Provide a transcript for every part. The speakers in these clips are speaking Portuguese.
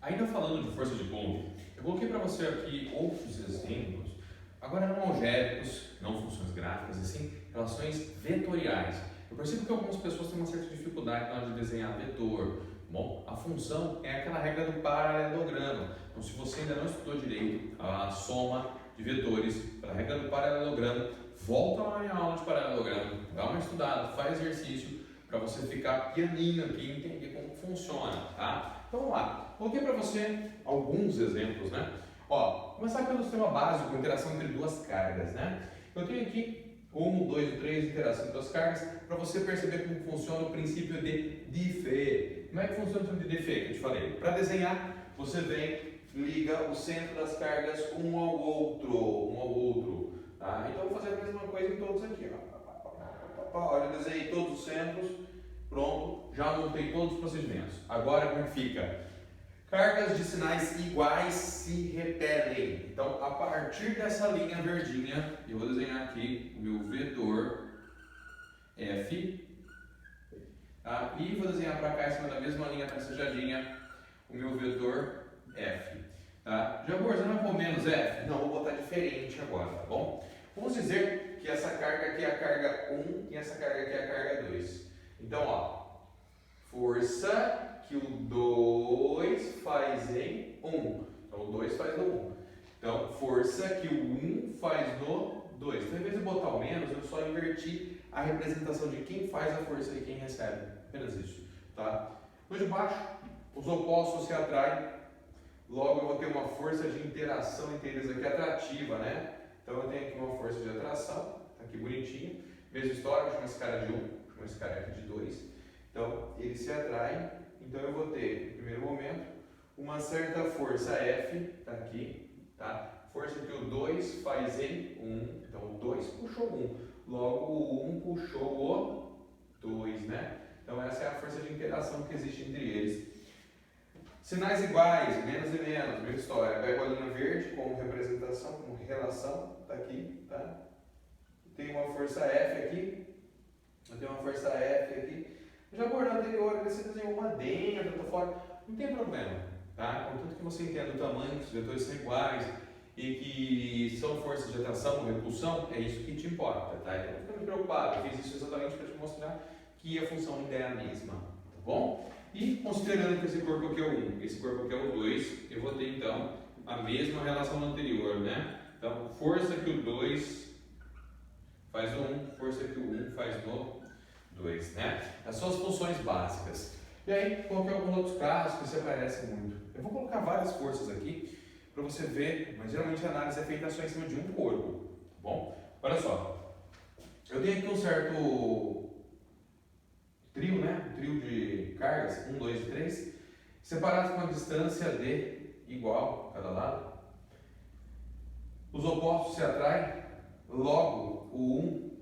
Ainda falando de força de pulo, eu coloquei para você aqui outros exemplos, agora não algébricos, não funções gráficas, e sim relações vetoriais. Eu percebo que algumas pessoas têm uma certa dificuldade na hora de desenhar vetor. Bom, a função é aquela regra do paralelogramo. Então, se você ainda não estudou direito a soma de vetores pela regra do paralelogramo, volta lá na aula de paralelogramo, dá uma estudada, faz exercício para você ficar pianinho aqui e entender como funciona, tá? Então vamos lá. Coloquei para você alguns exemplos, né? Ó, começar pelo sistema básico, interação entre duas cargas, né? Eu tenho aqui 1, 2 e 3, interação entre duas cargas, para você perceber como funciona o princípio de Diffie. Como é que funciona o princípio de Diffie que eu te falei? Para desenhar, você vem, liga o centro das cargas um ao outro, tá? Então eu vou fazer a mesma coisa em todos aqui, ó. Olha, eu desenhei todos os centros, pronto, já montei todos os procedimentos. Agora como é que fica? Cargas de sinais iguais se repelem. Então, a partir dessa linha verdinha, eu vou desenhar aqui o meu vetor F, tá? E vou desenhar para cá, em cima da mesma linha tracejadinha, o meu vetor F. Tá? Já vou usando com menos F? Não, vou botar diferente agora, tá bom? Vamos dizer que essa carga aqui é a carga 1 e essa carga aqui é a carga 2. Então, ó, força que o 2 faz em 1. Então, o 2 faz no 1. Então, força que o 1 faz no 2. Então, ao invés de botar o menos, eu só inverti a representação de quem faz a força e quem recebe. Apenas isso, tá? No de baixo, os opostos se atraem. Logo, eu vou ter uma força de interação entre eles aqui atrativa, né? Então, eu tenho aqui uma força de atração, tá aqui bonitinho. Mesma história, vou chamar esse cara de 1, vou chamar esse cara aqui de 2. Então, eles se atraem. Então, eu vou ter, no primeiro momento, uma certa força F, tá aqui, tá? Força que o 2 faz em 1. Então, o 2 puxou 1. Logo, o 1 puxou o 2, né? Então, essa é a força de interação que existe entre eles. Sinais iguais, menos e menos, mesma história. Pego a linha verde como representação, como relação, tá aqui, tá? Tem uma força F aqui, eu tenho uma força F aqui. Já abordei anterior, você desenhou uma dentro, outra fora, não tem problema, tá? Contanto que você entenda o tamanho, que os vetores são iguais e que são forças de atração ou repulsão, é isso que te importa, tá? Então não fica muito preocupado, eu fiz isso exatamente para te mostrar que a função ainda é a mesma, tá bom? E considerando que esse corpo aqui é o 1, esse corpo aqui é o 2, eu vou ter então a mesma relação no anterior, né? Então, força que o 2 faz no 1, força que o 1 faz no 2, né? Essas são as funções básicas. E aí, coloquei alguns outros casos que se aparecem muito. Eu vou colocar várias forças aqui para você ver, mas geralmente a análise é feita só em cima de um corpo, tá bom? Olha só, eu tenho aqui um certo trio, né? Um trio de cargas, 1, 2 e 3, separados com a distância d igual a cada lado. Os opostos se atraem, logo o 1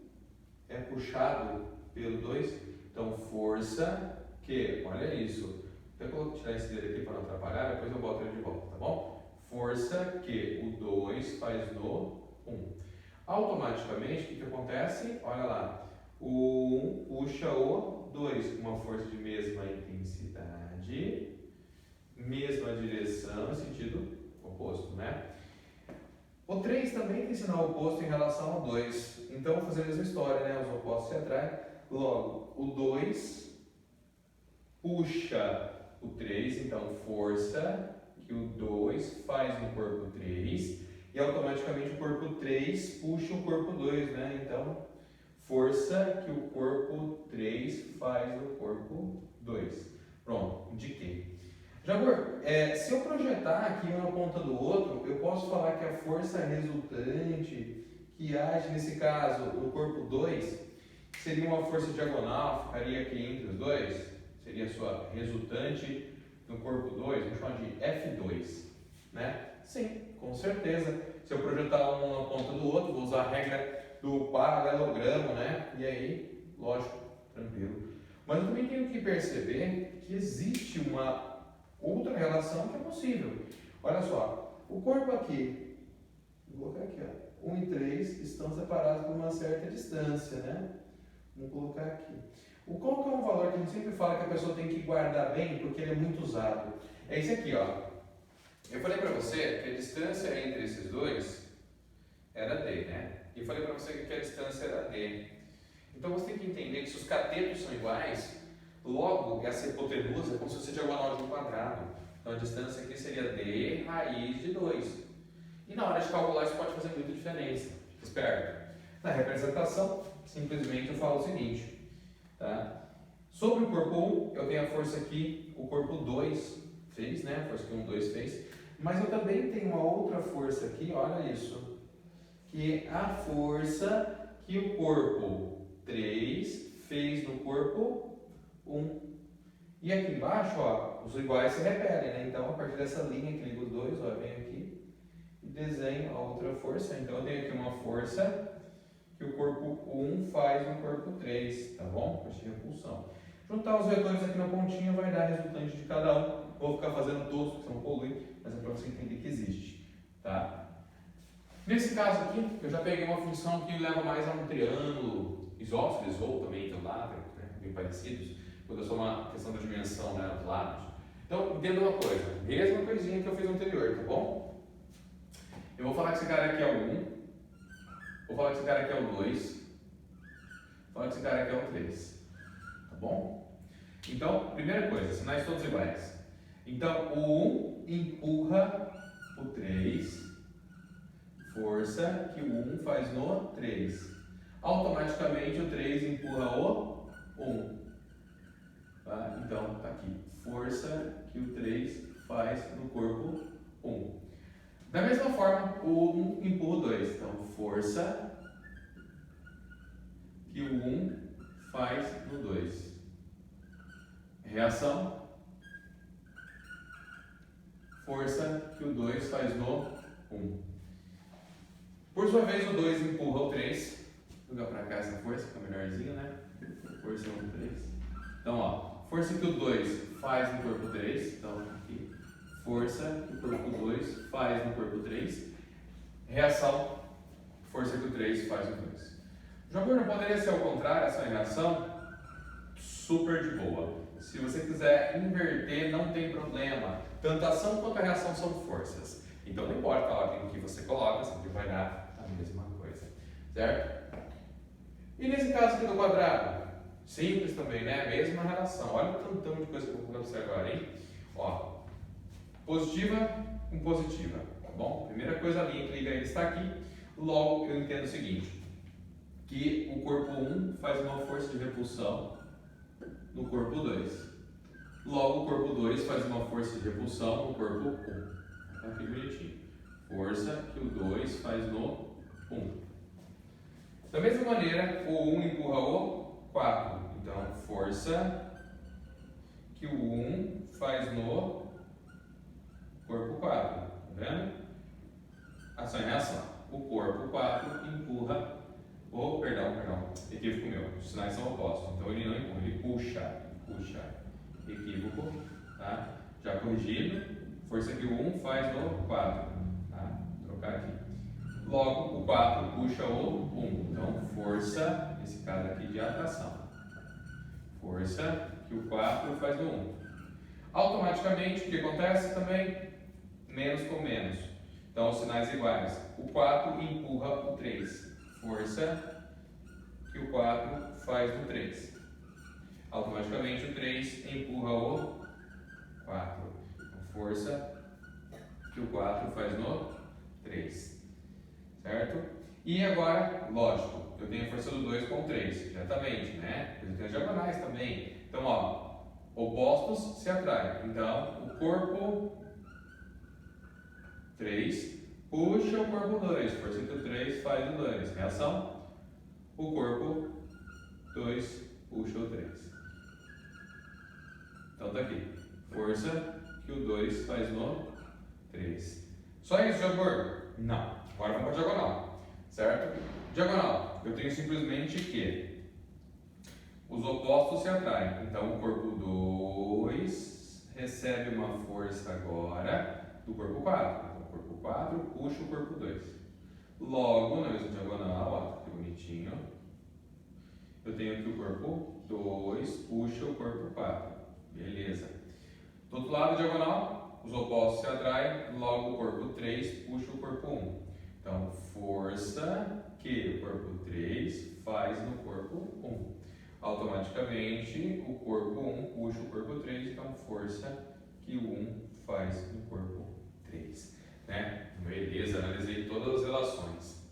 é puxado pelo 2, então força que, olha isso, eu vou tirar esse dele aqui para não atrapalhar, depois eu boto ele de volta, tá bom? Força que o 2 faz no 1. Automaticamente, o que acontece? Olha lá, o 1 puxa o 2, uma força de mesma intensidade, mesma direção, sentido oposto, né? O 3 também tem sinal oposto em relação ao 2. Então, vou fazer a mesma história, né? Os opostos se atraem. Logo, o 2 puxa o 3, então força que o 2 faz no corpo 3 e automaticamente o corpo 3 puxa o corpo 2, né? Então, força que o corpo 3 faz no corpo 2. Pronto, indiquei. Jagor, se eu projetar aqui um na ponta do outro, eu posso falar que a força resultante que age nesse caso no corpo 2 seria uma força diagonal, ficaria aqui entre os dois, seria a sua resultante no corpo 2, vamos chamar de F2, né? Sim, com certeza. Se eu projetar um na ponta do outro, vou usar a regra do paralelogramo, né? E aí, lógico, tranquilo. Mas eu também tenho que perceber que existe uma outra relação que é possível. Olha só, o corpo aqui, vou colocar aqui, ó, 1 e 3 estão separados por uma certa distância, né? Vamos colocar aqui. Qual que é um valor que a gente sempre fala que a pessoa tem que guardar bem, porque ele é muito usado? É esse aqui, ó. Eu falei para você que a distância entre esses dois era D, né? E eu falei para você que a distância era D. Então você tem que entender que se os catetos são iguais, logo essa hipotenusa é como se fosse diagonal de um quadrado. Então a distância aqui seria D raiz de 2. E na hora de calcular isso pode fazer muita diferença. Fica esperto. Na representação, simplesmente eu falo o seguinte, tá? Sobre o corpo 1, eu tenho a força aqui, o corpo 2 fez, né? A força que 1, 2 fez. Mas eu também tenho uma outra força aqui, olha isso, que é a força que o corpo 3 fez no corpo 1. E aqui embaixo, ó, os iguais se repelem, né? Então, a partir dessa linha que liga os dois, ó, eu venho aqui e desenho a outra força. Então, eu tenho aqui uma força que o corpo 1 faz no corpo 3, tá bom? Força de repulsão. Juntar os vetores aqui na pontinha vai dar resultante de cada um. Vou ficar fazendo todos, porque senão polui, mas é para você entender que existe, tá? Nesse caso aqui, eu já peguei uma função que leva mais a um triângulo isósceles ou também equilátero, né? Bem parecidos, quando é só uma questão da dimensão, né, dos lados. Então, entenda uma coisa, mesma coisinha que eu fiz anterior, tá bom? Eu vou falar que esse cara aqui é o 1, vou falar que esse cara aqui é o 2, vou falar que esse cara aqui é o 3, tá bom? Então, primeira coisa, sinais todos iguais. Então, o 1 empurra o 3, força que o 1 faz no 3. Automaticamente o 3 empurra o 1. Tá? Então, tá aqui, força que o 3 faz no corpo 1. Da mesma forma, o 1 empurra o 2. Então, força que o 1 faz no 2. Reação. Força que o 2 faz no 1. Por sua vez, o 2 empurra o 3. Vou jogar para cá essa força, fica melhorzinho, né? Força 1, 3. Então, ó, força que o 2 faz no corpo 3. Então, aqui. Força que o corpo 2 faz no corpo 3. Reação. Força que o 3 faz no 2. Jogador, não poderia ser ao contrário, essa reação? Super de boa. Se você quiser inverter, não tem problema. Tanto a ação quanto a reação são forças. Então não importa a ordem que você coloca, sempre vai dar a mesma coisa. Certo? E nesse caso aqui do quadrado? Simples também, né? Mesma relação. Olha o tantão de coisa que eu vou colocar para você agora, hein? Ó, positiva com positiva, tá bom? Primeira coisa, a linha que liga ele está aqui. Logo, eu entendo o seguinte, que o corpo 1 faz uma força de repulsão no corpo 2. Logo, o corpo 2 faz uma força de repulsão no corpo 1. Tá aqui bonitinho. Força que o 2 faz no 1. Da mesma maneira, o 1 empurra o 4. Então, força que o 1 faz no corpo 4. Tá vendo? Ação e reação. O corpo 4 empurra o... Perdão. Equívoco meu. Os sinais são opostos. Então, ele não empurra, ele puxa. Equívoco, tá? Já corrigido, força que o 1 faz no 4, tá? Vou trocar aqui. Logo, o 4 puxa o 1, então força, nesse caso aqui de atração. Força que o 4 faz no 1. Automaticamente, o que acontece também? Menos com menos. Então, os sinais iguais. O 4 empurra o 3. Força que o 4 faz no 3. Automaticamente o 3 empurra o 4. Força que o 4 faz no 3. Certo? E agora, lógico, eu tenho a força do 2 com o 3, diretamente, né? Eu tenho as diagonais também. Então, ó, opostos se atraem. Então, o corpo 3 puxa o corpo 2. Força que o 3 faz no 2. Reação. O corpo 2 puxa o 3. Então tá aqui, força que o 2 faz no 3. Só isso, Jabor? Não. Agora vamos para a diagonal, certo? Diagonal, eu tenho simplesmente que os opostos se atraem. Então o corpo 2 recebe uma força agora do corpo 4. Então o corpo 4 puxa o corpo 2. Logo, na mesma diagonal, ó, que bonitinho, eu tenho aqui o corpo 2 puxa o corpo 4. Beleza. Do outro lado, diagonal, os opostos se atraem, logo o corpo 3 puxa o corpo 1. Então, força que o corpo 3 faz no corpo 1. Automaticamente, o corpo 1 puxa o corpo 3, então força que o 1 faz no corpo 3. Né? Beleza, analisei todas as relações.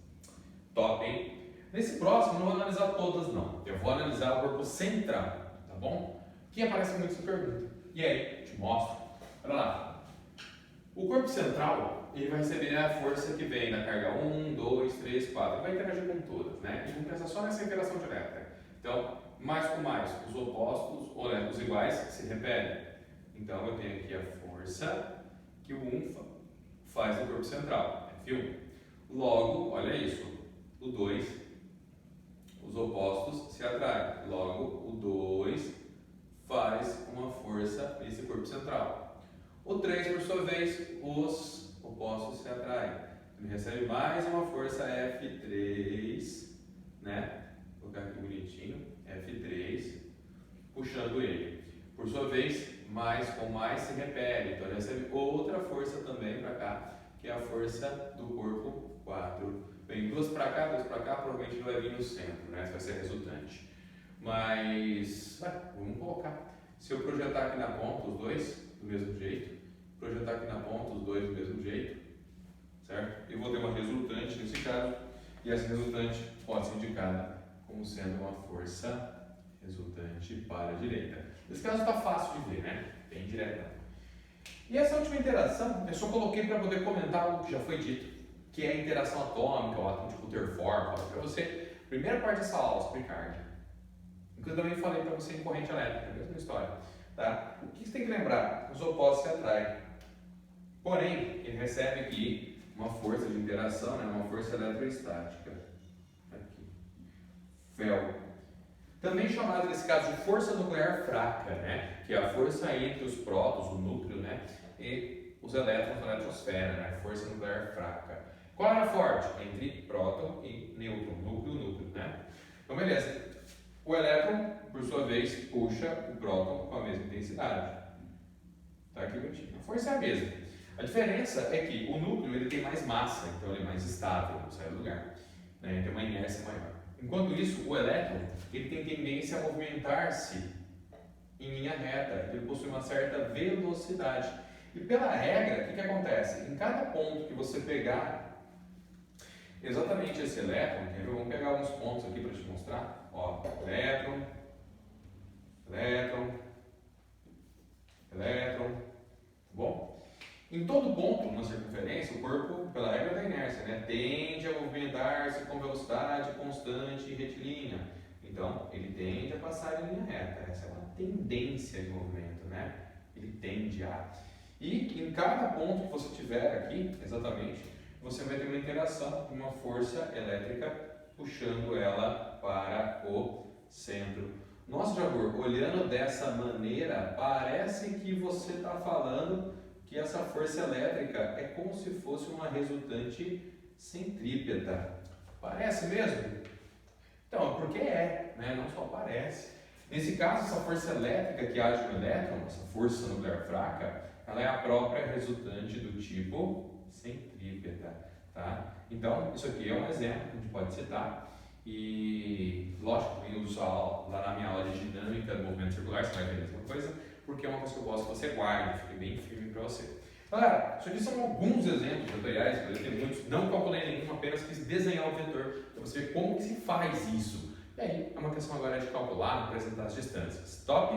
Top, hein? Nesse próximo, não vou analisar todas, não. Eu vou analisar o corpo central, tá bom? Que aparece muito essa pergunta. E aí, te mostro. Olha lá. O corpo central, ele vai receber a força que vem da carga 1, 2, 3, 4. Ele vai interagir com todas, né? E vamos pensar só nessa interação direta. Então, mais com mais, os opostos, ou né, os iguais, se repelem. Então, eu tenho aqui a força que o 1 faz no corpo central, F1. Logo, olha isso, o 2, os opostos se atraem. Logo, o 2 faz uma força nesse corpo central. O 3, por sua vez, os opostos se atraem. Ele recebe mais uma força F3, né? Vou colocar aqui bonitinho, F3, puxando ele. Por sua vez, mais com mais se repele. Então ele recebe outra força também para cá, que é a força do corpo 4. Vem duas para cá, provavelmente vai vir no centro, né? Essa vai ser a resultante. Mas, vamos colocar. Se eu projetar aqui na ponta os dois do mesmo jeito, projetar aqui na ponta os dois do mesmo jeito, certo? Eu vou ter uma resultante nesse caso, e essa resultante pode ser indicada como sendo uma força resultante para a direita. Nesse caso está fácil de ver, né? Bem direto. E essa última interação, eu só coloquei para poder comentar algo que já foi dito, que é a interação atômica, o átomo de Rutherford, para você, primeira parte dessa aula, explicar. Eu também falei para você em corrente elétrica, a mesma história. Tá? O que você tem que lembrar? Os opostos se atraem. Porém, ele recebe aqui uma força de interação, né? Uma força eletrostática. Aqui. Fel. Também chamado nesse caso de força nuclear fraca, né? Que é a força entre os prótons, o núcleo, né? E os elétrons na eletrosfera, né? Força nuclear fraca. Qual era forte? Entre próton e nêutron, núcleo, né? Então, beleza. O elétron, por sua vez, puxa o próton com a mesma intensidade. Tá aqui bonitinho. A força é a mesma. A diferença é que o núcleo ele tem mais massa, então ele é mais estável, não sai do lugar. Né? Ele tem uma inércia maior. Enquanto isso, o elétron ele tem tendência a movimentar-se em linha reta, ele possui uma certa velocidade. E pela regra, o que acontece? Em cada ponto que você pegar exatamente esse elétron, vamos pegar alguns pontos aqui para te mostrar. Ó, elétron, bom? Em todo ponto na circunferência, o corpo, pela regra da inércia, né, tende a movimentar-se com velocidade constante e retilínea. Então, ele tende a passar em linha reta. Essa é uma tendência de movimento, né? Ele tende a. E em cada ponto que você tiver aqui, exatamente, você vai ter uma interação, uma força elétrica puxando ela para o centro. Nossa, Jabor, olhando dessa maneira, parece que você está falando que essa força elétrica é como se fosse uma resultante centrípeta. Parece mesmo? Então, porque né? Não só parece. Nesse caso, essa força elétrica que age no elétron, essa força nuclear fraca, ela é a própria resultante do tipo centrípeta. Tá? Então, isso aqui é um exemplo que a gente pode citar. E, lógico, eu uso lá na minha aula de dinâmica do movimento circular, você vai ver a mesma coisa, porque é uma coisa que eu gosto que você guarde, fique bem firme para você. Galera, isso aqui são alguns exemplos vetoriais, eu tenho muitos, não calculei nenhum, apenas quis desenhar o vetor para você ver como que se faz isso. E aí, é uma questão agora de calcular, apresentar as distâncias. Top?